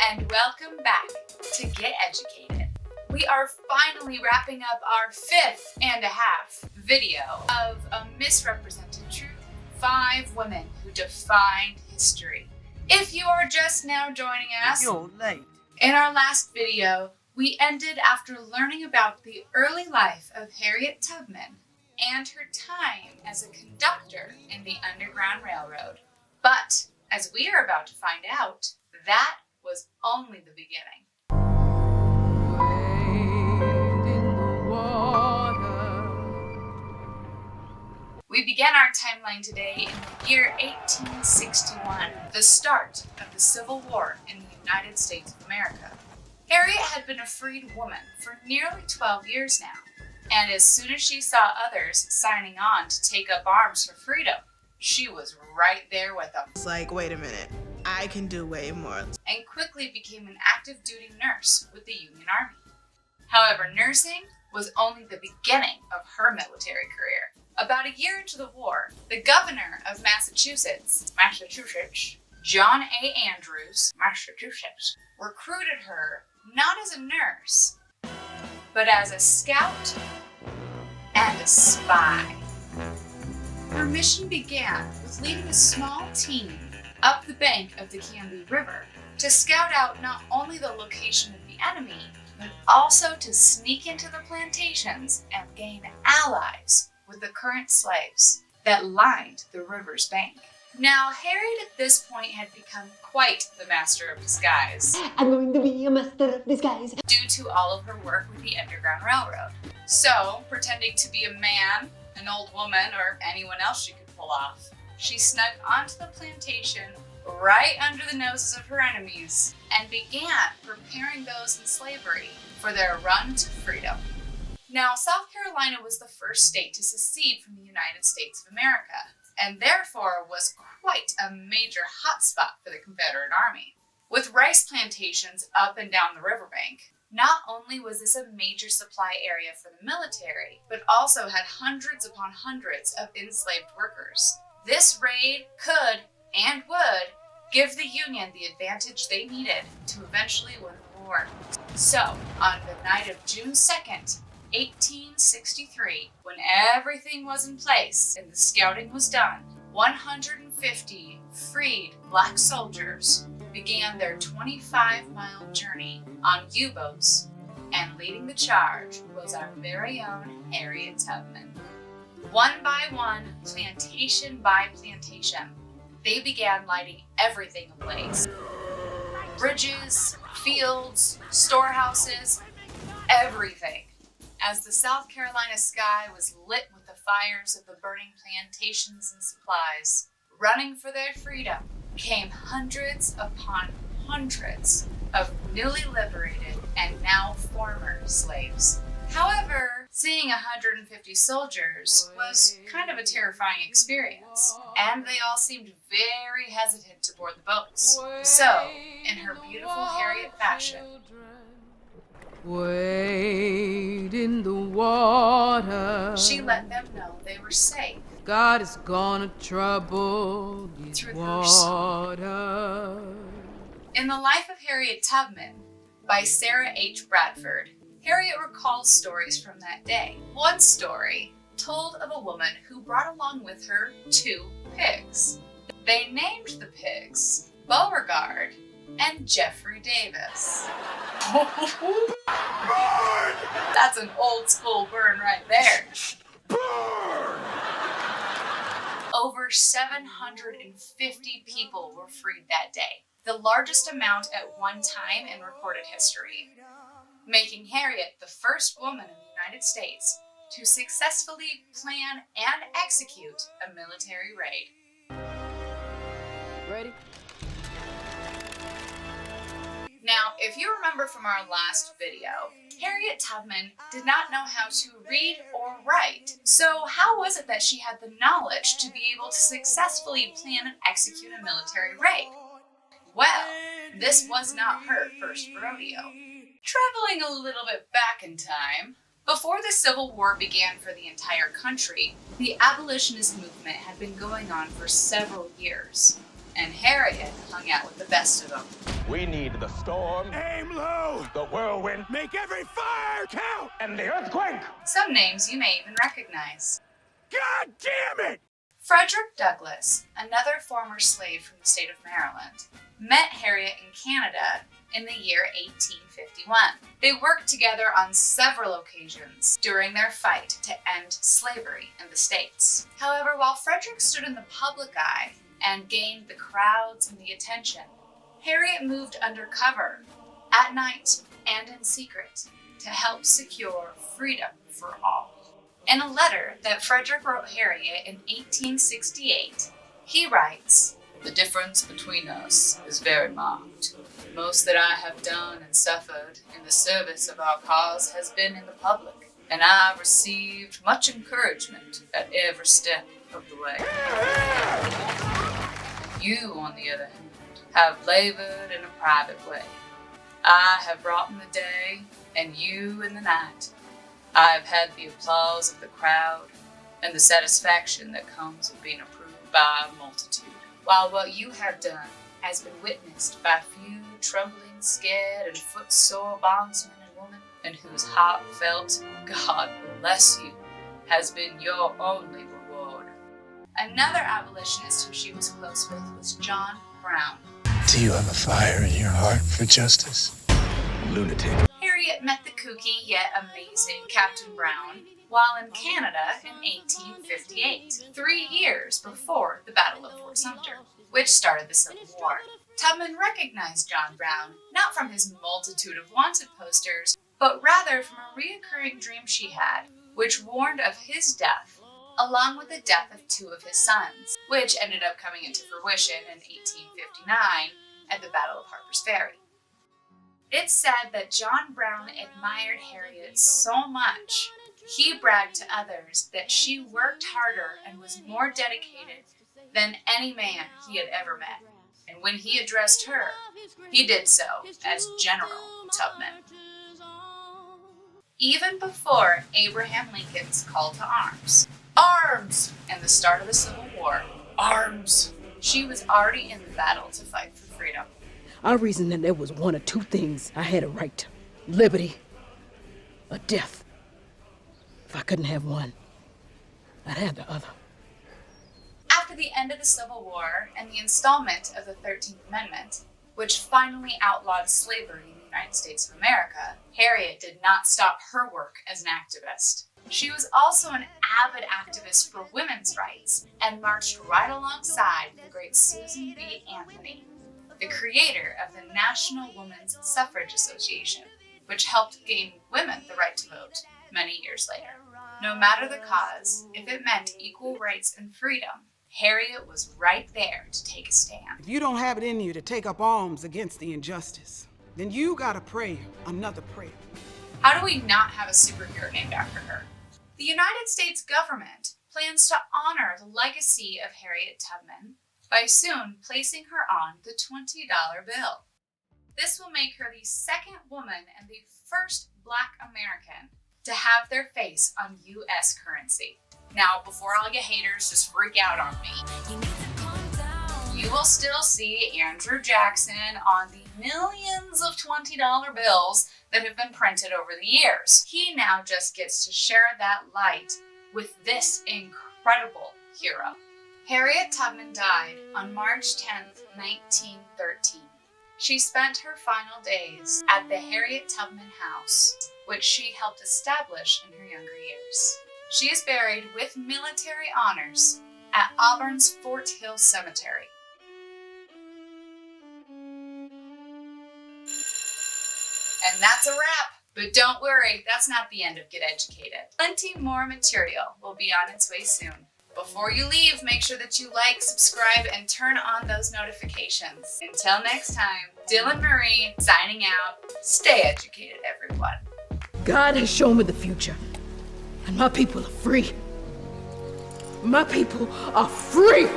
and welcome back to Get Educated. We are finally wrapping up our 5th and a half video of a misrepresented truth. 5 women who defined history. If you are just now joining us, you're late. In our last video, we ended after learning about the early life of Harriet Tubman and her time as a conductor in the Underground Railroad. But, as we are about to find out, that was only the beginning. We began our timeline today in the year 1861, the start of the Civil War in the United States of America. Harriet had been a freed woman for nearly 12 years now, and as soon as she saw others signing on to take up arms for freedom, she was right there with them. It's like, wait a minute, I can do way more. And quickly became an active duty nurse with the Union Army. However, nursing was only the beginning of her military career. About a year into the war, the governor of Massachusetts, John A. Andrews, recruited her not as a nurse, but as a scout and a spy. Her mission began with leading a small team up the bank of the Canby River to scout out not only the location of the enemy, but also to sneak into the plantations and gain allies with the current slaves that lined the river's bank. Now, Harriet at this point had become quite the master of disguise. I'm going to be a master of disguise. Due to all of her work with the Underground Railroad. So, pretending to be a man, an old woman, or anyone else she could pull off, she snuck onto the plantation right under the noses of her enemies and began preparing those in slavery for their run to freedom. Now, South Carolina was the first state to secede from the United States of America, and therefore was quite a major hotspot for the Confederate Army. With rice plantations up and down the riverbank, not only was this a major supply area for the military, but also had hundreds upon hundreds of enslaved workers. This raid could and would give the Union the advantage they needed to eventually win the war. So, on the night of June 2nd, 1863, when everything was in place and the scouting was done, 150 freed black soldiers began their 25-mile journey on U-boats, and leading the charge was our very own Harriet Tubman. One by one, plantation by plantation, they began lighting everything ablaze. Bridges, fields, storehouses, everything. As the South Carolina sky was lit with the fires of the burning plantations and supplies, running for their freedom came hundreds upon hundreds of newly liberated and now former slaves. However, seeing 150 soldiers was kind of a terrifying experience, and they all seemed very hesitant to board the boats. So, in her beautiful Harriet fashion, wade in the water. She let them know they were safe. God is gonna trouble these through water. In the Life of Harriet Tubman by Sarah H. Bradford, Harriet recalls stories from that day. One story told of a woman who brought along with her 2 pigs. They named the pigs Beauregard and Jeffrey Davis. Burn! That's an old school burn right there. Burn! Over 750 people were freed that day, the largest amount at one time in recorded history, making Harriet the first woman in the United States to successfully plan and execute a military raid. Ready? Now, if you remember from our last video, Harriet Tubman did not know how to read or write. So how was it that she had the knowledge to be able to successfully plan and execute a military raid? Well, this was not her first rodeo. Traveling a little bit back in time, before the Civil War began for the entire country, the abolitionist movement had been going on for several years. and Harriet hung out with the best of them. We need the storm. Aim low. The whirlwind. Make every fire count. And the earthquake. Some names you may even recognize. God damn it! Frederick Douglass, another former slave from the state of Maryland, met Harriet in Canada in the year 1851. They worked together on several occasions during their fight to end slavery in the States. However, while Frederick stood in the public eye and gained the crowds and the attention, Harriet moved undercover at night and in secret to help secure freedom for all. In a letter that Frederick wrote Harriet in 1868, he writes, "The difference between us is very marked. Most that I have done and suffered in the service of our cause has been in the public, and I have received much encouragement at every step of the way. You, on the other hand, have labored in a private way. I have brought in the day, and you in the night. I have had the applause of the crowd and the satisfaction that comes with being approved by a multitude, while what you have done has been witnessed by few trembling, scared, and footsore bondsmen and women, and whose heartfelt God bless you has been your only reward." Another abolitionist who she was close with was John Brown. Do you have a fire in your heart for justice? Lunatic. Harriet met the kooky yet amazing Captain Brown while in Canada in 1858, 3 years before the Battle of Fort Sumter, which started the Civil War. Tubman recognized John Brown not from his multitude of wanted posters, but rather from a reoccurring dream she had, which warned of his death, along with the death of 2 of his sons, which ended up coming into fruition in 1859 at the Battle of Harper's Ferry. It's said that John Brown admired Harriet so much, he bragged to others that she worked harder and was more dedicated than any man he had ever met. And when he addressed her, he did so as General Tubman. Even before Abraham Lincoln's call to arms, arms, and the start of the Civil War, arms, she was already in the battle to fight for freedom. I reasoned that there was one or two things I had a right to: liberty or death. If I couldn't have one, I'd have the other. After the end of the Civil War and the installment of the 13th Amendment, which finally outlawed slavery in the United States of America, Harriet did not stop her work as an activist. She was also an avid activist for women's rights and marched right alongside the great Susan B. Anthony, the creator of the National Women's Suffrage Association, which helped gain women the right to vote many years later. No matter the cause, if it meant equal rights and freedom, Harriet was right there to take a stand. If you don't have it in you to take up arms against the injustice, then you gotta pray another prayer. How do we not have a superhero named after her? The United States government plans to honor the legacy of Harriet Tubman by soon placing her on the $20 bill. This will make her the second woman and the first Black American to have their face on U.S. currency. Now, before all you haters just freak out on me, you will still see Andrew Jackson on the millions of $20 bills that have been printed over the years. He now just gets to share that light with this incredible hero. Harriet Tubman died on March 10th, 1913. She spent her final days at the Harriet Tubman House, which she helped establish in her younger years. She is buried with military honors at Auburn's Fort Hill Cemetery. And that's a wrap. But don't worry, that's not the end of Get Educated. Plenty more material will be on its way soon. Before you leave, make sure that you like, subscribe, and turn on those notifications. Until next time, DylanMarie signing out. Stay educated, everyone. God has shown me the future, and my people are free. My people are free!